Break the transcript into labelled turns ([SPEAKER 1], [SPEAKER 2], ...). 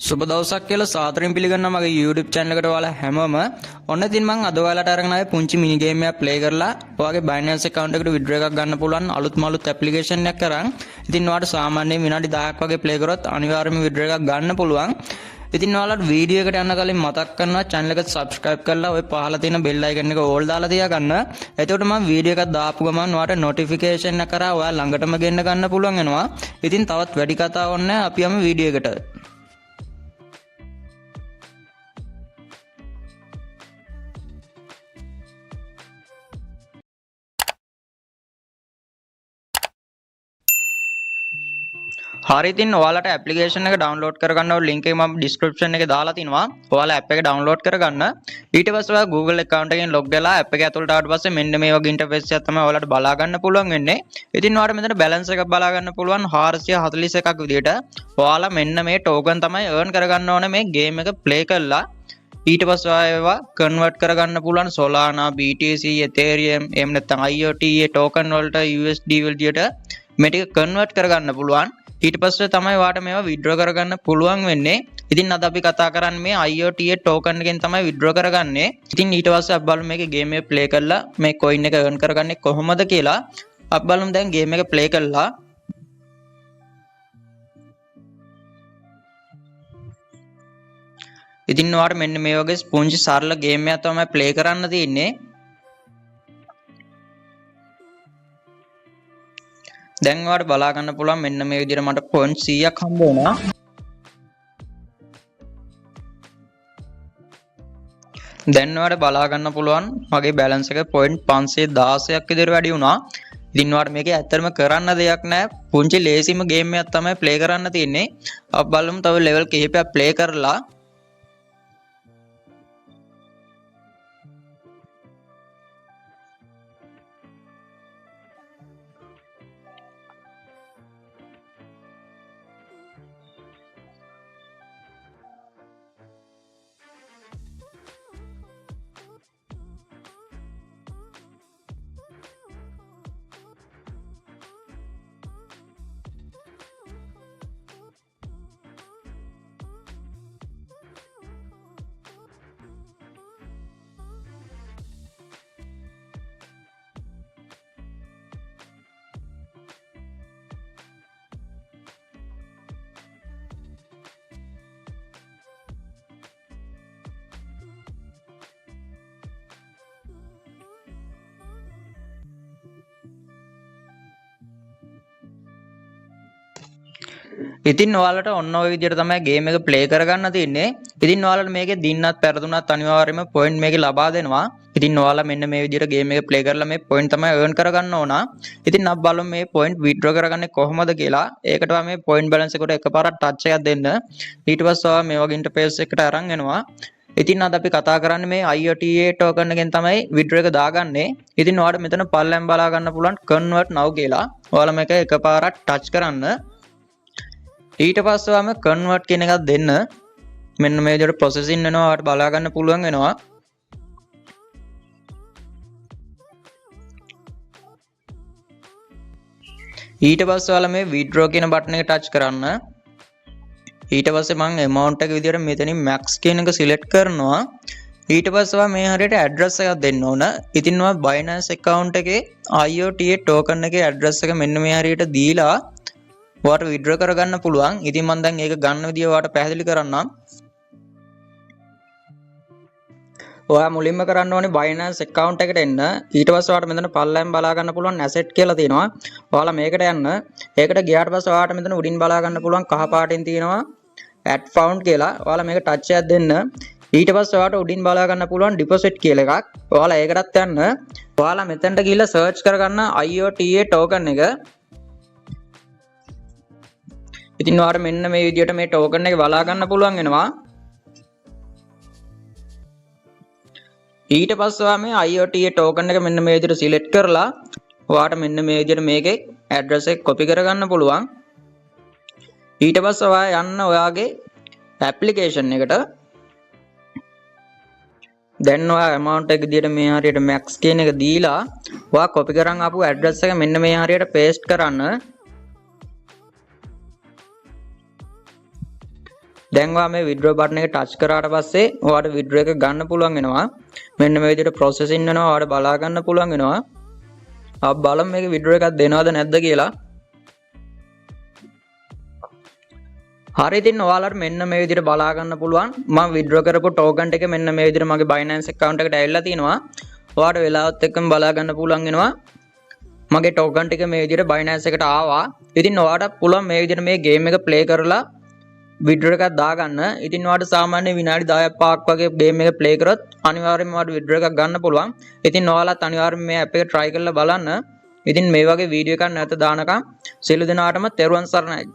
[SPEAKER 1] සුබ දවසක් කියලා සාදරයෙන් පිළිගන්නවා මගේ YouTube channel එකට ඔයාලා හැමෝම. ඔන්න ඉතින් මම අද ඔයාලට අරගෙන ආවේ පුංචි මිනි ගේම් එකක් play කරලා ඔයාගේ Binance account එකට withdraw එකක් ගන්න පුළුවන් අලුත් application එකක් කරන්. ඉතින් ඔයාලට සාමාන්‍යයෙන් විනාඩි 10ක් වගේ play කරොත් අනිවාර්යයෙන්ම withdraw එකක් ගන්න පුළුවන්. ඉතින් ඔයාලට වීඩියෝ එකට යන්න කලින් මතක් කරනවා channel එක subscribe කරලා ඔය පහළ තියෙන bell icon එක all දාලා තියාගන්න. එතකොට මම වීඩියෝ එකක් දාපු ගමන් ඔයාලට notification එක කරා ඔයා ළඟටම ගෙන්න ගන්න පුළුවන් වෙනවා. ඉතින් තවත් වැඩි කතා ඕනේ නැහැ. අපි යමු වීඩියෝ එකට. හරි ඉතින් ඔයාලට ඇප්ලිකේෂන් එක ඩවුන්ලෝඩ් කරගන්න ඕන ලින්ක් එක මම ඩිස්ක්‍රිප්ෂන් එකේ දාලා තිනවා. ඔයාලා ඇප් එක ඩවුන්ලෝඩ් කරගන්න. ඊට පස්සේ ඔයා Google account එකෙන් log වෙලා ඇප් එක ඇතුළට ආවට පස්සේ මෙන්න මේ වගේ ඉන්ටර්ෆේස් එකක් තමයි ඔයාලට බලා ගන්න පුළුවන් වෙන්නේ. ඉතින් ඔයාලට මෙතන බැලන්ස් එකක් බලා ගන්න පුළුවන් 441ක් විදියට. ඔයාලා මෙන්න මේ ටෝකන් තමයි earn කරගන්න ඕනේ මේ ගේම් එක play කරලා. ඊට පස්සේ ඒවා කන්වර්ට් කරගන්න පුළුවන් Solana, BTC, Ethereum, එහෙම නැත්නම් IOTA ටෝකන් වලට USD විදියට මේ ටික කන්වර්ට් කරගන්න පුළුවන්. ඊට පස්සේ තමයි වාට මේවා withdraw කරගන්න පුළුවන් වෙන්නේ. ඉතින් අද අපි කතා කරන්නේ මේ IOTA token එකෙන් තමයි withdraw කරගන්නේ. ඉතින් ඊට පස්සේ අපි බලමු මේකේ game එක play කරලා මේ coin එක earn කරගන්නේ කොහොමද කියලා. අපි බලමු දැන් game එක play කරලා. ඉතින් ඔයාලට මෙන්න මේ වගේ ස්පොන්ජ් සරල game එකක් තමයි play කරන්න තියෙන්නේ. දැන් ඔයාලට බලා ගන්න පුළුවන් මෙන්න මේ විදිහට මට point 100ක් හම්බ වුණා. දැන් ඔයාලට බලා ගන්න පුළුවන් මගේ balance එක point 516ක් විතර වැඩි වුණා. ඉතින් ඔයාලට මේකේ ඇත්තටම කරන්න දෙයක් නැහැ. පුංචි ලේසිම game එකක් තමයි play කරන්න තියෙන්නේ. අපි බලමු තව level කිහිපයක් play කරලා. ඉතින් ඔයාලට ඔන්න ඔය විදිහට තමයි ගේම් එක ප්ලේ කරගන්න තියෙන්නේ. ඉතින් ඔයාලට මේකේ දින්නත් පෙරදුනත් අනිවාර්යයෙන්ම පොයින්ට් මේකේ ලබා දෙනවා. ඉතින් ඔයාලා මෙන්න මේ විදිහට ගේම් එක ප්ලේ කරලා මේ පොයින්ට් තමයි earn කරගන්න ඕන. ඉතින් අපි බලමු මේ පොයින්ට් withdraw කරගන්නේ කොහොමද කියලා. ඒකට ඔයා මේ පොයින්ට් balance එකට එකපාරක් ටච් එකක් දෙන්න. ඊට පස්සේ ඔයා මේ වගේ ඉන්ටර්ෆේස් එකකට අරන් එනවා. ඉතින් අද අපි කතා කරන්නේ මේ IOTA token එකෙන් තමයි withdraw එක දාගන්නේ. ඉතින් ඔයාලට මෙතන පල්ලෙන් බලා ගන්න පුළුවන් convert now කියලා. ඔයාලා මේක එකපාරක් ටච් කරන්න. ඊට පස්සේ වම convert කියන එකක් දෙන්න. මෙන්න මේ විදිහට processing වෙනවා. ඔයාලට බලා ගන්න පුළුවන් වෙනවා. ඊට පස්සේ ඔයාලා මේ withdraw කියන බටන් එක touch කරන්න. ඊට පස්සේ මම amount එක විදිහට මෙතනින් max කියන එක select කරනවා. ඊට පස්සේ ඔයා මේ හරියට address එකක් දෙන්න ඕන. ඉතින් ඔයා Binance account එකේ IOTA token එකේ address එක මෙන්න මේ හරියට දීලා ඔයාට withdraw කරගන්න පුළුවන්. ඉතින් මම දැන් ඒක ගන්න විදිය ඔයාට පැහැදිලි කරන්නම්. ඔයා මුලින්ම කරන්න ඕනේ Binance account එකට එන්න. ඊට පස්සේ ඔයාට මෙතන පල්ලෙන් බලා ගන්න පුළුවන් asset කියලා තියෙනවා. ඔයාලා මේකට යන්න. ඒකට ගියාට පස්සේ ඔයාට මෙතන උඩින් බලා ගන්න පුළුවන් කහ පාටින් තියෙනවා add found කියලා. ඔයාලා මේක touch එකක් දෙන්න. ඊට පස්සේ ඔයාට උඩින් බලා ගන්න පුළුවන් deposit කියලා එකක්. ඔයාලා ඒකටත් යන්න. ඔයාලා මෙතනට ගිහිල්ලා search කරගන්න IOTA token එක. ඉතින් ඔයාට මෙන්න මේ විදිහට මේ token එක බලා ගන්න පුළුවන් වෙනවා. ඊට පස්සේ ඔයා මේ IOTA token එක මෙන්න මේ විදිහට select කරලා ඔයාට මෙන්න මේ විදිහට මේකේ address එක copy කරගන්න පුළුවන්. ඊට පස්සේ ඔයා යන්න ඔයාගේ application එකට. දැන් ඔයා amount එක විදිහට මේ හරියට max කියන එක දීලා ඔයා copy කරන් ආපු address එක මෙන්න මේ හරියට paste කරන්න. දැන් ඔයා මේ withdraw button එක touch කරාට පස්සේ ඔයාට withdraw එක ගන්න පුළුවන් වෙනවා. මෙන්න මේ විදිහට processing වෙනවා. ඔයාට බලා ගන්න පුළුවන් වෙනවා. අපි බලමු මේක withdraw එකක් දෙනවද නැද්ද කියලා. හරි ඉතින් ඔයාලට මෙන්න මේ විදිහට බලා ගන්න පුළුවන්. මම withdraw කරපු token එක මෙන්න මේ විදිහට මගේ Binance account එකට ඇවිල්ලා තිනවා. ඔයාට වෙලාවත් එක්කම බලා ගන්න පුළුවන් වෙනවා. මගේ token ටික මේ විදිහට Binance එකට ආවා. ඉතින් ඔයාට පුළුවන් මේ විදිහට මේ game එක play කරලා withdraw එකක් දාගන්න. ඉතින් ඔයාට සාමාන්‍ය විනාඩි 10ක් 5ක් වගේ game එක play කරොත් අනිවාර්යයෙන්ම ඔයාට withdraw එකක් ගන්න පුළුවන්. ඉතින් ඔයාලත් අනිවාර්යයෙන්ම මේ app එක try කරලා බලන්න. ඉතින් මේ වගේ වීඩියෝ එකක් නැවත දානකම් සියලු දෙනාටම තෙරුවන් සරණයි.